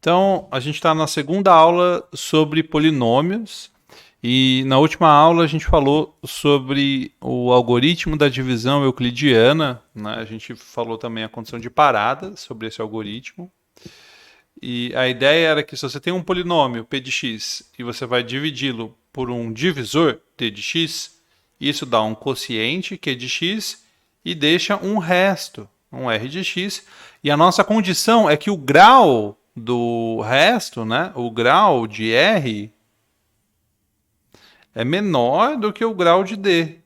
Então, a gente está na segunda aula sobre polinômios e na última aula a gente falou sobre o algoritmo da divisão euclidiana, né? A gente falou também a condição de parada sobre esse algoritmo. E a ideia era que se você tem um polinômio p de x e você vai dividi-lo por um divisor t de x, isso dá um quociente q de x e deixa um resto, um r de x. E a nossa condição é que o grau do resto, né, o grau de r, é menor do que o grau de d.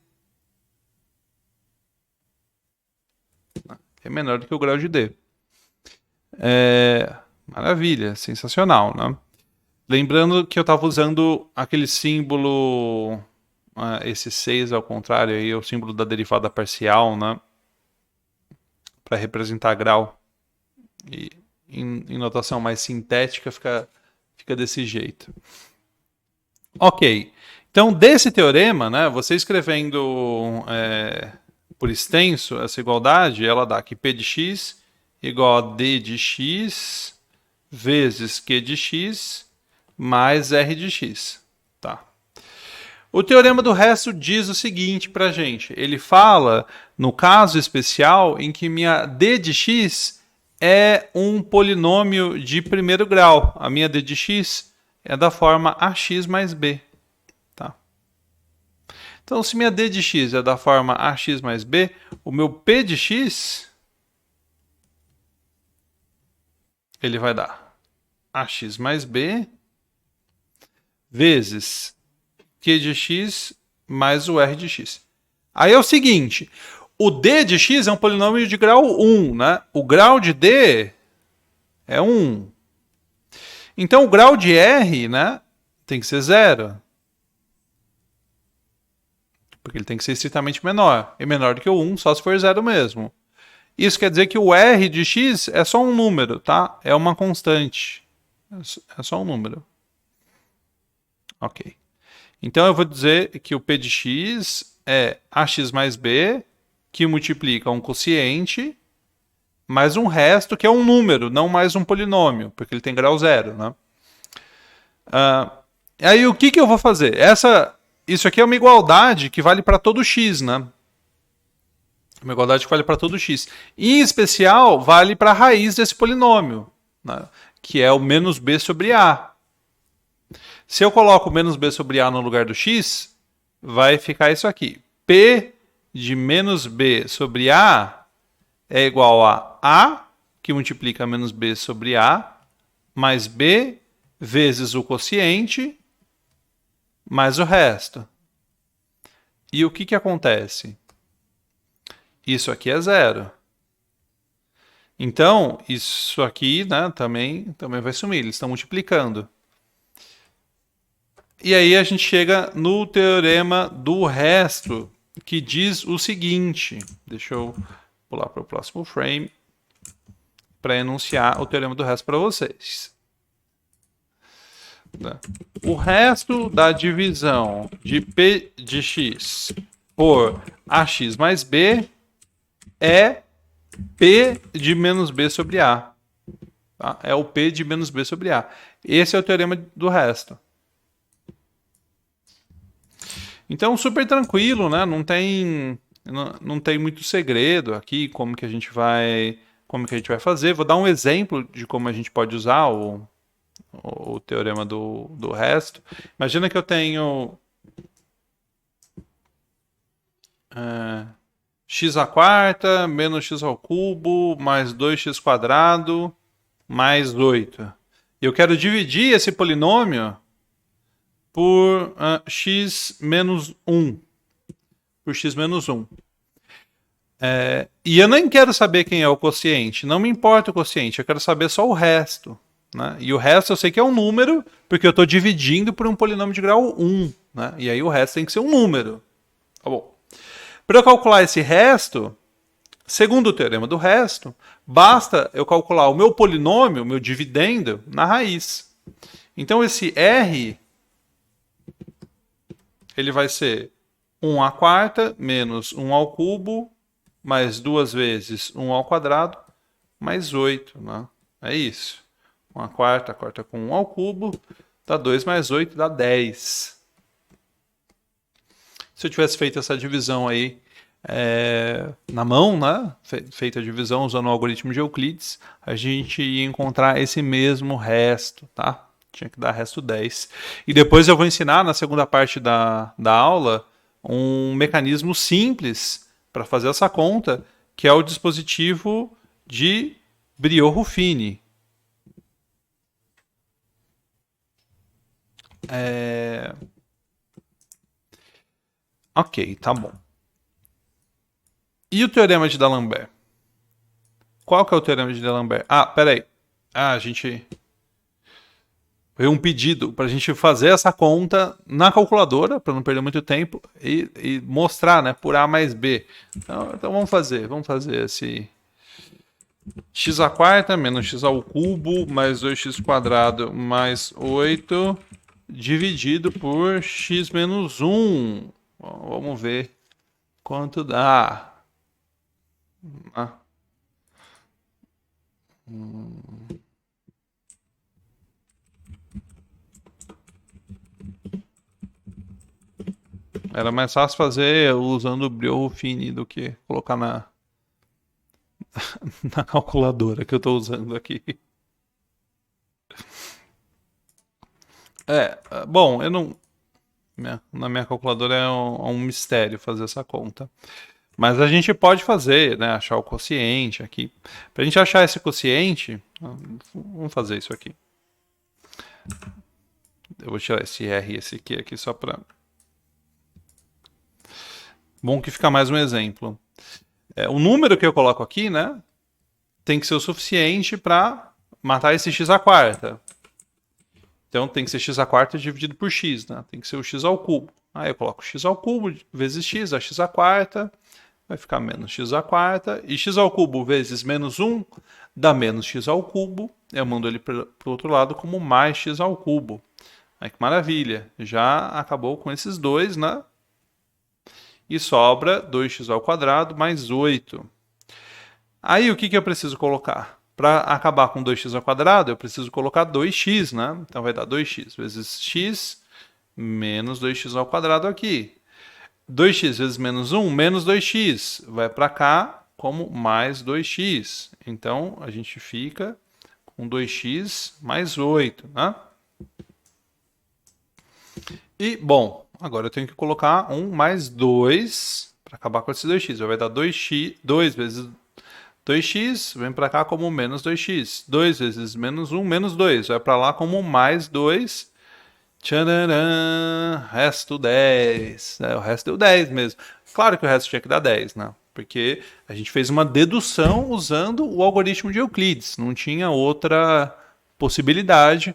É menor do que o grau de d. Maravilha, sensacional, né? Lembrando que eu estava usando aquele símbolo, esse 6 ao contrário, aí é o símbolo da derivada parcial, né? Para representar grau. E em notação mais sintética fica desse jeito. Ok. Então, desse teorema, né, você escrevendo por extenso essa igualdade, ela dá que P de x igual a D de x vezes Q de x mais R de x. Tá. O teorema do resto diz o seguinte para a gente. Ele fala, no caso especial, em que minha D de x é um polinômio de primeiro grau. A minha D de x é da forma ax mais b. Tá? Então, se minha D de x é da forma ax mais b, o meu P de x ele vai dar ax mais b vezes q de x mais o r de x. Aí é o seguinte, o d de x é um polinômio de grau 1, né? O grau de d é 1. Então o grau de r, né, tem que ser 0. Porque ele tem que ser estritamente menor. E menor do que o 1, só se for 0 mesmo. Isso quer dizer que o r de x é só um número, tá? É uma constante. É só um número. Ok. Então eu vou dizer que o p de x é ax mais b, que multiplica um quociente, mais um resto, que é um número, não mais um polinômio, porque ele tem grau 0, né? Aí o que eu vou fazer? Isso aqui é uma igualdade que vale para todo x, né? Uma igualdade que vale para todo x. Em especial, vale para a raiz desse polinômio, né? Que é o menos b sobre a. Se eu coloco menos b sobre a no lugar do x, vai ficar isso aqui. P de menos b sobre a é igual a, que multiplica menos b sobre a, mais b vezes o quociente, mais o resto. E o que acontece? Isso aqui é 0. Então, isso aqui, né, também vai sumir. Eles estão multiplicando. E aí a gente chega no teorema do resto, que diz o seguinte. Deixa eu pular para o próximo frame para enunciar o teorema do resto para vocês. O resto da divisão de P de x por ax mais b é P de menos b sobre a. Tá? É o P de menos b sobre a. Esse é o teorema do resto. Então, super tranquilo, né? Não tem muito segredo aqui como que a gente vai fazer. Vou dar um exemplo de como a gente pode usar o teorema do resto. Imagina que eu tenho x à quarta menos x ao cubo mais 2x quadrado mais 8. E eu quero dividir esse polinômio por x menos 1. Por x menos 1. E eu nem quero saber quem é o quociente. Não me importa o quociente. Eu quero saber só o resto. Né? E o resto eu sei que é um número, porque eu estou dividindo por um polinômio de grau 1. Né? E aí o resto tem que ser um número. Tá bom. Para eu calcular esse resto, segundo o teorema do resto, basta eu calcular o meu polinômio, o meu dividendo, na raiz. Então esse r ele vai ser 1 à quarta menos 1 ao cubo mais 2 vezes 1 ao quadrado mais 8. Né? É isso. 1 quarta, corta com 1 ao cubo, dá 2 mais 8, dá 10. Se eu tivesse feito essa divisão aí na mão, né? Feita a divisão usando o algoritmo de Euclides, a gente ia encontrar esse mesmo resto, tá? Tinha que dar resto 10. E depois eu vou ensinar na segunda parte da aula um mecanismo simples para fazer essa conta, que é o dispositivo de Briot-Ruffini. Ok, tá bom. E o teorema de D'Alembert? Qual que é o teorema de D'Alembert? Ah, peraí. A gente... Foi um pedido para a gente fazer essa conta na calculadora, para não perder muito tempo, e mostrar, né, por A mais B. Então vamos fazer esse x à quarta menos x ao cubo mais 2x quadrado mais 8 dividido por x menos 1. Bom, vamos ver quanto dá. Era mais fácil fazer usando o Briot-Ruffini do que colocar na calculadora que eu estou usando aqui. Bom, eu não... na minha calculadora é um mistério fazer essa conta. Mas a gente pode fazer, né? Achar o quociente aqui. Para a gente achar esse quociente, vamos fazer isso aqui. Eu vou tirar esse R e esse Q aqui só para... Bom que fica mais um exemplo. O número que eu coloco aqui, né? Tem que ser o suficiente para matar esse x à quarta. Então tem que ser x à quarta dividido por x, né? Tem que ser o x ao cubo. Aí eu coloco x ao cubo vezes x, a x à quarta, vai ficar menos x à quarta. E x ao cubo vezes menos 1 dá menos x ao cubo. Eu mando ele para o outro lado como mais x ao cubo. Aí que maravilha, já acabou com esses dois, né? E sobra 2x ao quadrado mais 8. Aí o que eu preciso colocar? Para acabar com 2x ao quadrado, eu preciso colocar 2x, né? Então vai dar 2x vezes x menos 2x ao quadrado aqui. 2x vezes menos 1, menos 2x. Vai para cá como mais 2x. Então a gente fica com 2x mais 8, né? E, bom, agora eu tenho que colocar 1 mais 2 para acabar com esse 2x. Vai dar 2x, 2 vezes 2x, vem para cá como menos 2x. 2 vezes menos 1, menos 2. Vai para lá como mais 2. Tcharam, resto 10. O resto deu 10 mesmo. Claro que o resto tinha que dar 10, né? Porque a gente fez uma dedução usando o algoritmo de Euclides. Não tinha outra possibilidade,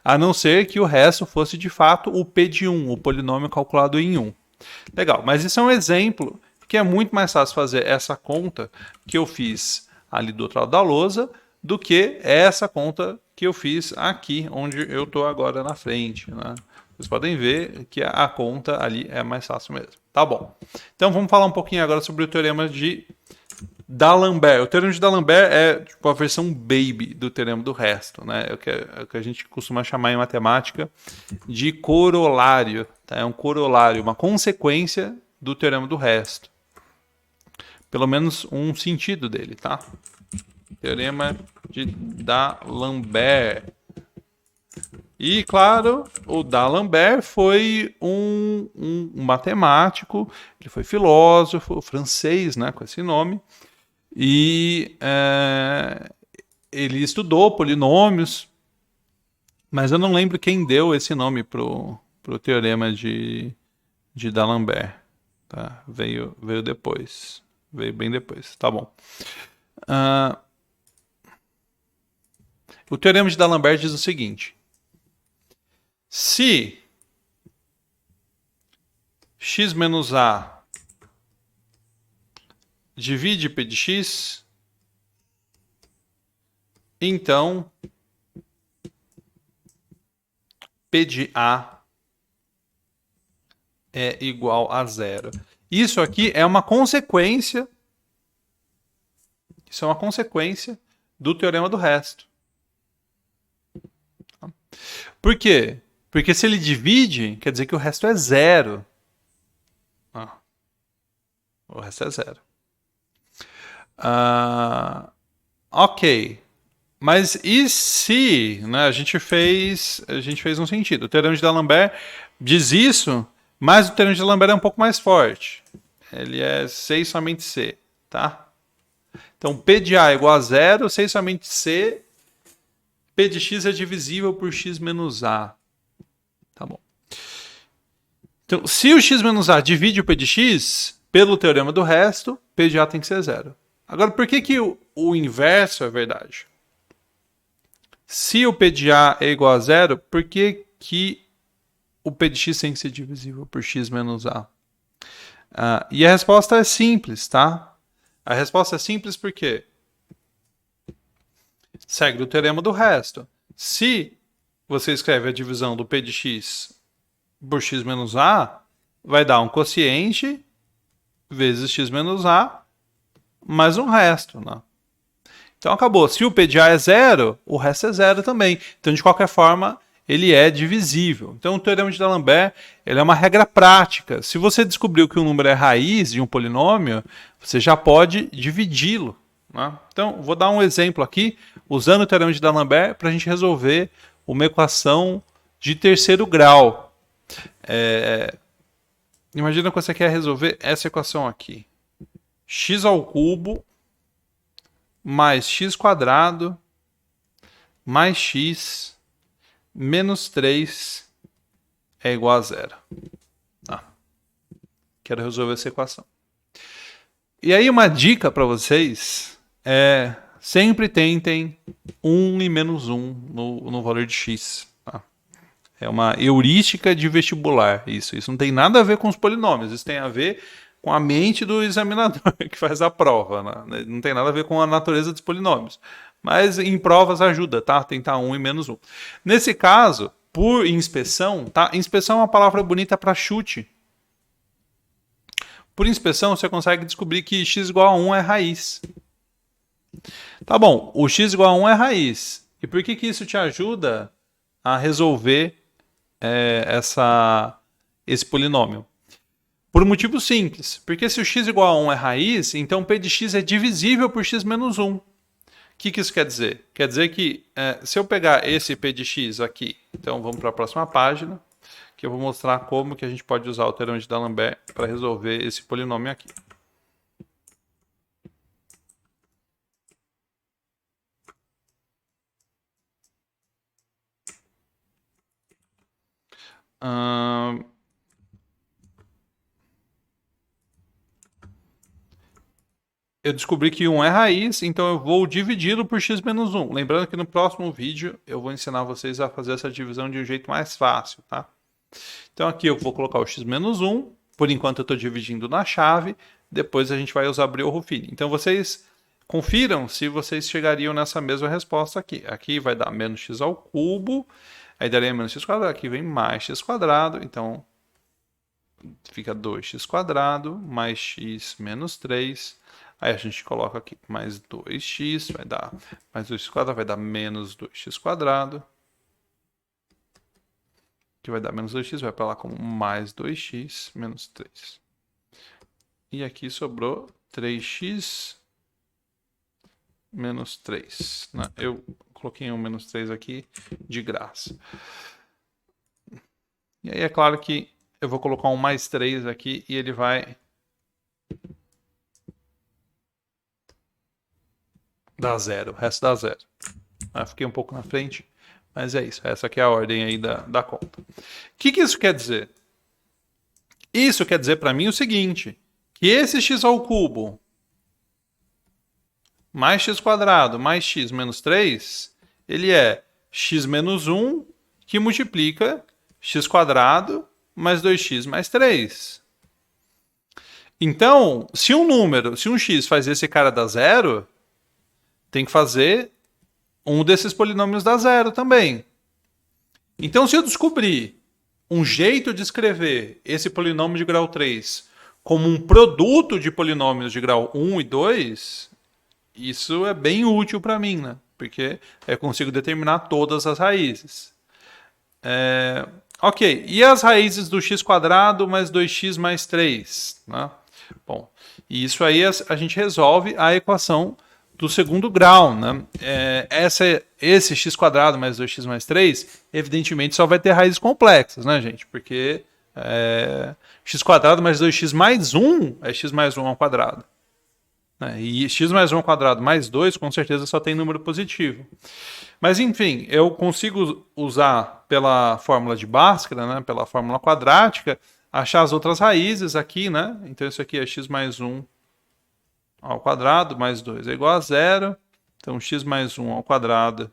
a não ser que o resto fosse de fato o P de 1, o polinômio calculado em 1. Legal, mas isso é um exemplo que é muito mais fácil fazer essa conta que eu fiz ali do outro lado da lousa do que essa conta que eu fiz aqui, onde eu estou agora na frente, né? Vocês podem ver que a conta ali é mais fácil mesmo. Tá bom. Então vamos falar um pouquinho agora sobre o teorema de D'Alembert. O teorema de D'Alembert é tipo a versão baby do teorema do resto, né? É o que a gente costuma chamar em matemática de corolário. Tá? É um corolário, uma consequência do teorema do resto. Pelo menos um sentido dele, tá? Teorema de D'Alembert. E, claro, o D'Alembert foi um matemático, ele foi filósofo francês, né, com esse nome, e ele estudou polinômios, mas eu não lembro quem deu esse nome pro teorema de D'Alembert. Tá? Veio depois. Veio bem depois. Tá bom. O teorema de D'Alembert diz o seguinte. Se x menos a divide p de x, então p de a é igual a zero. Isso aqui é uma consequência. Isso é uma consequência do teorema do resto. Por quê? Porque se ele divide, quer dizer que o resto é zero. Ah, o resto é zero. Ok. Mas e se, né, a gente fez um sentido. O teorema de D'Alembert diz isso, mas o teorema de D'Alembert é um pouco mais forte. Ele é 6 somente C, tá? Então, P de A é igual a zero, 6 somente C, P de X é divisível por X menos A. Tá bom. Então, se o X menos A divide o P de X, pelo teorema do resto, P de A tem que ser zero. Agora, por que o inverso é verdade? Se o P de A é igual a zero, por que o P de X tem que ser divisível por X menos A? E a resposta é simples, tá? A resposta é simples porque segue o teorema do resto. Se você escreve a divisão do P de X por X menos A, vai dar um quociente vezes X menos A mais um resto, né? Então acabou. Se o P de A é zero, o resto é zero também. Então, de qualquer forma, ele é divisível. Então, o teorema de D'Alembert ele é uma regra prática. Se você descobriu que um número é raiz de um polinômio, você já pode dividi-lo. Né? Então, vou dar um exemplo aqui, usando o teorema de D'Alembert, para a gente resolver uma equação de terceiro grau. Imagina que você quer resolver essa equação aqui. X ao cubo mais x quadrado mais x menos 3 é igual a zero. Quero resolver essa equação. E aí uma dica para vocês é sempre tentem 1 e menos 1 no valor de x. Tá? É uma heurística de vestibular isso. Isso não tem nada a ver com os polinômios, isso tem a ver com a mente do examinador que faz a prova. Né? Não tem nada a ver com a natureza dos polinômios. Mas em provas ajuda, tá? Tentar 1 e menos 1. Nesse caso, por inspeção, tá? Inspeção é uma palavra bonita para chute. Por inspeção, você consegue descobrir que x igual a 1 é raiz. Tá bom, o x igual a 1 é raiz. E por que isso te ajuda a resolver esse polinômio? Por um motivo simples. Porque se o x igual a 1 é raiz, então P de x é divisível por x menos 1. O que isso quer dizer? Quer dizer que se eu pegar esse P de x aqui, então vamos para a próxima página, que eu vou mostrar como que a gente pode usar o teorema de D'Alembert para resolver esse polinômio aqui. Eu descobri que 1 é raiz, então eu vou dividi-lo por x menos 1. Lembrando que no próximo vídeo eu vou ensinar vocês a fazer essa divisão de um jeito mais fácil, tá? Então aqui eu vou colocar o x menos 1, por enquanto eu estou dividindo na chave, depois a gente vai usar Brillouin-Ruffini. Então vocês confiram se vocês chegariam nessa mesma resposta aqui. Aqui vai dar menos x ao cubo, aí daria menos x quadrado, aqui vem mais x quadrado, então fica 2x quadrado mais x menos 3. Aí a gente coloca aqui mais 2x, vai dar mais 2x quadrado, vai dar menos 2x quadrado. Que vai dar menos 2x, vai para lá como mais 2x menos 3. E aqui sobrou 3x menos 3. Eu coloquei um menos 3 aqui de graça. E aí é claro que eu vou colocar um mais 3 aqui e ele vai dar zero, o resto dá zero. Fiquei um pouco na frente, mas é isso. Essa aqui é a ordem aí da conta. O que isso quer dizer? Isso quer dizer para mim o seguinte, que esse x ao cubo mais x quadrado mais x menos 3, ele é x menos 1 que multiplica x quadrado mais 2x mais 3. Então, se um x faz esse cara dar zero, tem que fazer um desses polinômios dar zero também. Então, se eu descobrir um jeito de escrever esse polinômio de grau 3 como um produto de polinômios de grau 1 e 2, isso é bem útil para mim, né? Porque eu consigo determinar todas as raízes. Ok, e as raízes do x² mais 2x mais 3? Né? Bom, e isso aí a gente resolve a equação do segundo grau. Né? Esse x² mais 2x mais 3, evidentemente, só vai ter raízes complexas, né, gente? Porque x² mais 2x mais 1 é x mais 1 ao quadrado. E x mais 1 ao quadrado mais 2, com certeza, só tem número positivo. Mas, enfim, eu consigo usar pela fórmula de Bhaskara, né, pela fórmula quadrática, achar as outras raízes aqui, né? Então, isso aqui é x mais 1 ao quadrado mais 2 é igual a 0. Então, x mais 1 ao quadrado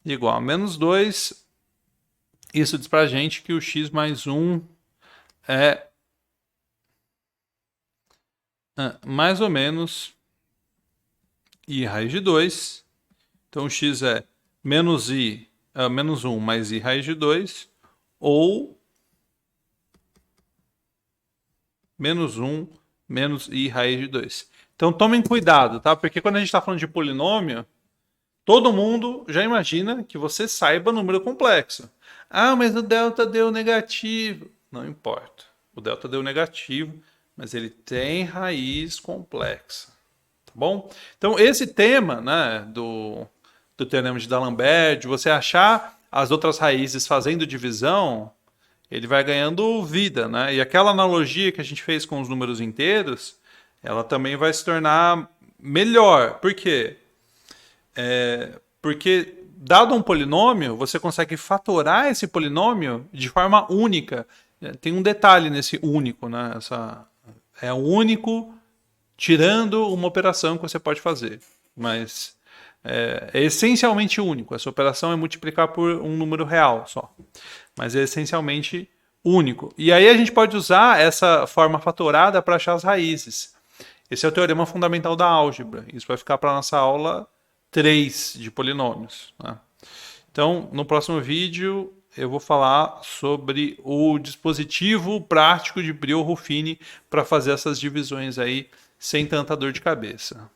é igual a menos 2. Isso diz pra gente que o x mais 1 é mais ou menos i raiz de 2. Então, x é menos 1 mais i raiz de 2, ou menos 1 menos i raiz de 2. Então, tomem cuidado, tá? Porque quando a gente está falando de polinômio, todo mundo já imagina que você saiba número complexo. Ah, mas o delta deu negativo. Não importa. O delta deu negativo, mas ele tem raiz complexa. Tá bom? Então, esse tema, né, do teorema de D'Alembert, de você achar as outras raízes fazendo divisão, ele vai ganhando vida, né? E aquela analogia que a gente fez com os números inteiros, ela também vai se tornar melhor. Por quê? Porque, dado um polinômio, você consegue fatorar esse polinômio de forma única. Tem um detalhe nesse único, né? É único tirando uma operação que você pode fazer. Mas é essencialmente único. Essa operação é multiplicar por um número real só. Mas é essencialmente único. E aí a gente pode usar essa forma fatorada para achar as raízes. Esse é o teorema fundamental da álgebra. Isso vai ficar para a nossa aula 3 de polinômios. Né? Então, no próximo vídeo, eu vou falar sobre o dispositivo prático de Brio-Ruffini para fazer essas divisões aí sem tanta dor de cabeça.